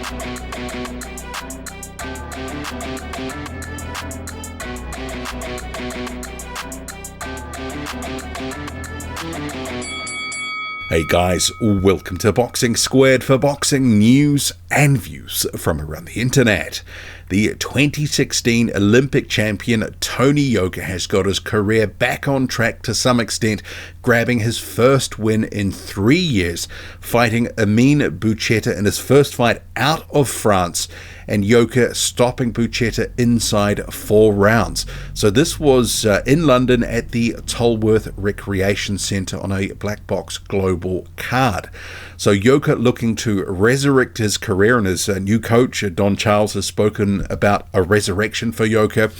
Hey guys, welcome to Boxing Squared for boxing news and views from around the internet. The 2016 Olympic champion Tony Yoka has got his career back on track to some extent, grabbing his first win in 3 years, fighting Amine Boucetta in his first fight out of France, and Yoka stopping Boucetta inside 4 rounds. So this was in London at the Tollworth Recreation Centre on a Black Box Global card. So Yoka looking to resurrect his career, and his new coach, Don Charles, has spoken about a resurrection for Yoka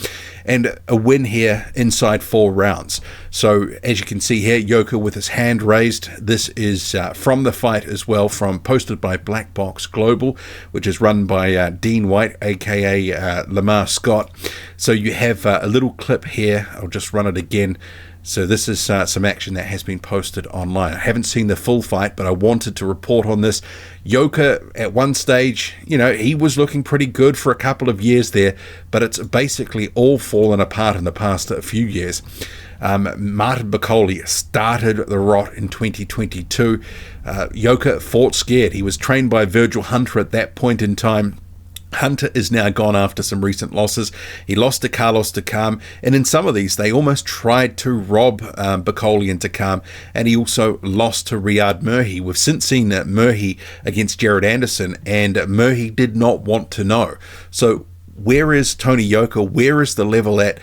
and a win here inside 4 rounds. So as you can see here, Yoka with his hand raised. This is from the fight as well, posted by Black Box Global, which is run by Dean White, aka Lamar Scott. So you have a little clip here. I'll just run it again. So this is some action that has been posted online. I haven't seen the full fight, but I wanted to report on this. Yoka, at one stage, he was looking pretty good for a couple of years there, but it's basically all fallen apart in the past few years. Martin Bacoli started the rot in 2022. Yoka fought scared. He was trained by Virgil Hunter at that point in time. Hunter is now gone after some recent losses. He lost to Carlos Takam, and in some of these they almost tried to rob Bacoli and Takam, and he also lost to Riyad Murhi. We've since seen Murhi against Jared Anderson, and Murhi did not want to know. So where is Tony Yoka? Where is the level at?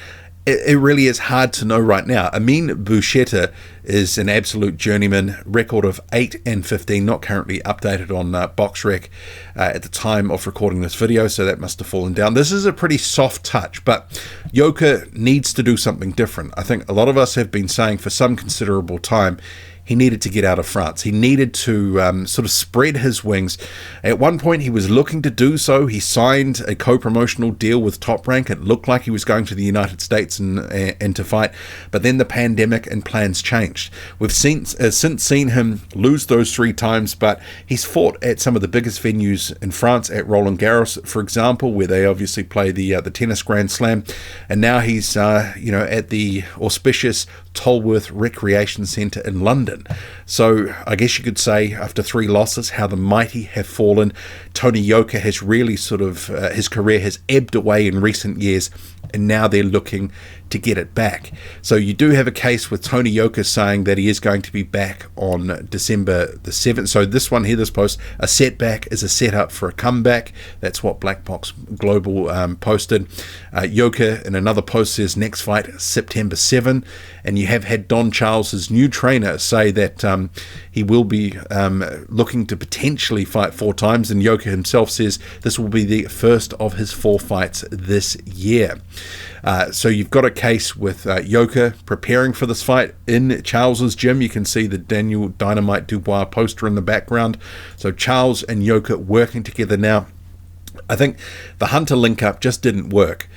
It really is hard to know right now. Amine Boucetta is an absolute journeyman, record of 8-15, not currently updated on BoxRec at the time of recording this video, so that must have fallen down. This is a pretty soft touch, but Yoka needs to do something different. I think a lot of us have been saying for some considerable time he needed to get out of France. He needed to sort of spread his wings. At one point, he was looking to do so. He signed a co-promotional deal with Top Rank. It looked like he was going to the United States and to fight, but then the pandemic and plans changed. We've since seen him lose those 3 times, but he's fought at some of the biggest venues in France, at Roland Garros, for example, where they obviously play the tennis Grand Slam, and now he's at the auspicious Tollworth Recreation Centre in London. So I guess you could say after 3 losses, how the mighty have fallen. Tony Yoka has really sort of, his career has ebbed away in recent years, and now they're looking to get it back. So you do have a case with Tony Yoka saying that he is going to be back on December the 7th. So this one here, this post, a setback is a setup for a comeback. That's what Black Box Global posted. Yoka in another post says next fight September 7, and you have had Don Charles' new trainer say that he will be looking to potentially fight 4 times, and Yoka himself says this will be the first of his 4 fights this year. So you've got a case with Yoka preparing for this fight in Charles's gym. You can see the Daniel Dynamite Dubois poster in the background. So Charles and Yoka working together now. I think the Hunter link-up just didn't work.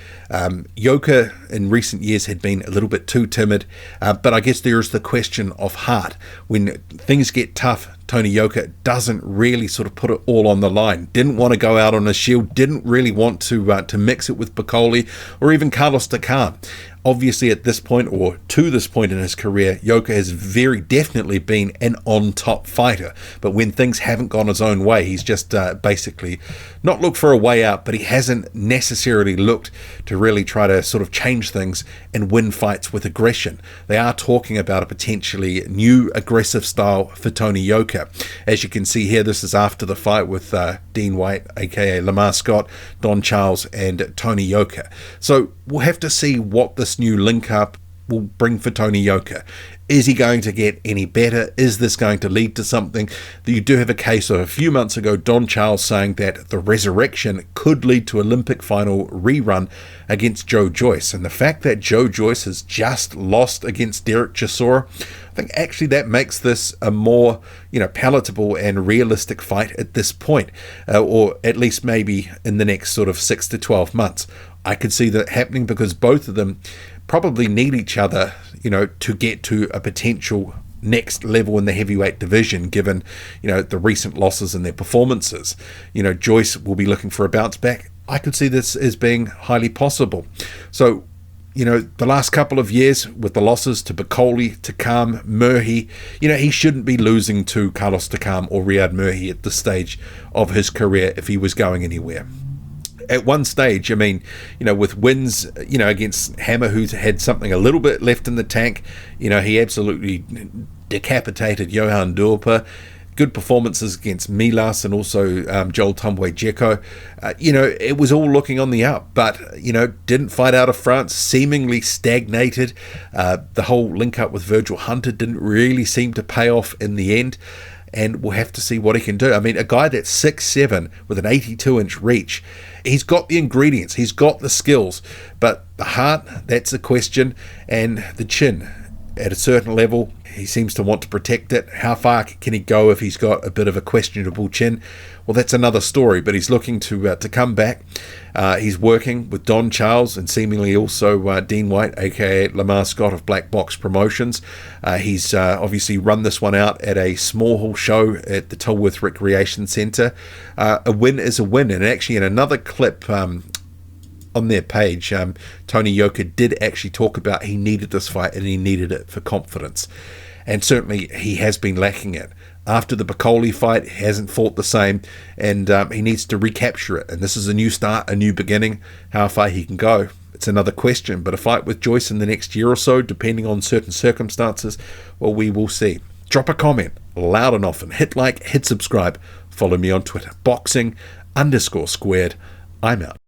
Yoka in recent years had been a little bit too timid, but I guess there is the question of heart. When things get tough, Tony Yoka doesn't really sort of put it all on the line. Didn't want to go out on a shield, didn't really want to mix it with Bacoli or even Carlos Takam. Obviously at this point, or to this point in his career, Yoka has very definitely been an on-top fighter. But when things haven't gone his own way, he's just basically not looked for a way out, but he hasn't necessarily looked to really try to sort of change things and win fights with aggression. They are talking about a potentially new aggressive style for Tony Yoka. As you can see here, this is after the fight with Dean White, aka Lamar Scott, Don Charles and Tony Yoka. So we'll have to see what this new link-up will bring for Tony Yoka. Is he going to get any better? Is this going to lead to something? You do have a case of a few months ago, Don Charles saying that the resurrection could lead to Olympic final rerun against Joyce. And the fact that Joyce has just lost against Derek Chisora, I think actually that makes this a more palatable and realistic fight at this point, or at least maybe in the next sort of 6 to 12 months. I could see that happening because both of them probably need each other, to get to a potential next level in the heavyweight division, given, the recent losses in their performances. Joyce will be looking for a bounce back. I could see this as being highly possible. So, the last couple of years with the losses to Bacoli, Takam, Murhi, he shouldn't be losing to Carlos Takam or Riyad Murhi at this stage of his career if he was going anywhere. At one stage, with wins, against Hammer, who's had something a little bit left in the tank, he absolutely decapitated Johan Dorper. Good performances against Milas and also Joel Tumbwe-Dzeko. It was all looking on the up, but, didn't fight out of France, seemingly stagnated. The whole link up with Virgil Hunter didn't really seem to pay off in the end, and we'll have to see what he can do. A guy that's 6'7" with an 82-inch reach, he's got the ingredients, he's got the skills, but the heart, that's a question, and the chin. At a certain level, he seems to want to protect it. How far can he go if he's got a bit of a questionable chin? Well, that's another story, but he's looking to come back. He's working with Don Charles and seemingly also Dean White, aka Lamar Scott of Black Box Promotions. He's obviously run this one out at a small hall show at the Tollworth Recreation Centre. A win is a win, and actually in another clip on their page, Tony Yoka did actually talk about he needed this fight and he needed it for confidence, and certainly he has been lacking it. After the Bacoli fight, he hasn't fought the same, and he needs to recapture it, and this is a new start, a new beginning. How far he can go, it's another question, but a fight with Joyce in the next year or so, depending on certain circumstances, well, we will see. Drop a comment loud and often, hit like, hit subscribe, follow me on Twitter, boxing_squared. I'm out.